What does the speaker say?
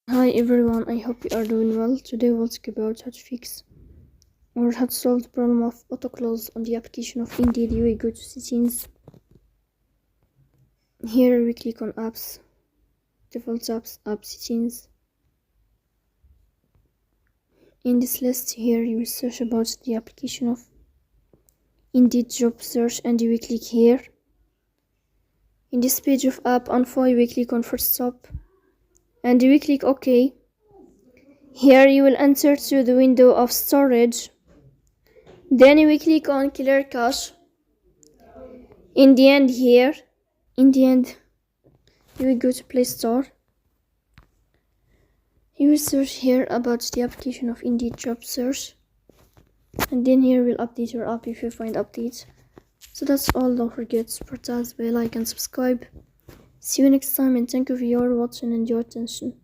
Hi everyone, I hope you are doing well. Today we'll talk about how to fix or how to solve the problem of autoclose on the application of Indeed. You will go to settings. Here we click on apps, default apps, app settings. In this list here you will search about the application of Indeed job search and you will click here. In this page of app info you will click on first stop and you will click OK. Here you will enter to the window of storage. Then you will click on clear cache. In the end, you will go to Play Store. You will search here about the application of Indeed job search. And then here we'll update your app if you find updates. So that's all. Don't forget to support us by like and subscribe. See you next time and thank you for your watching and your attention.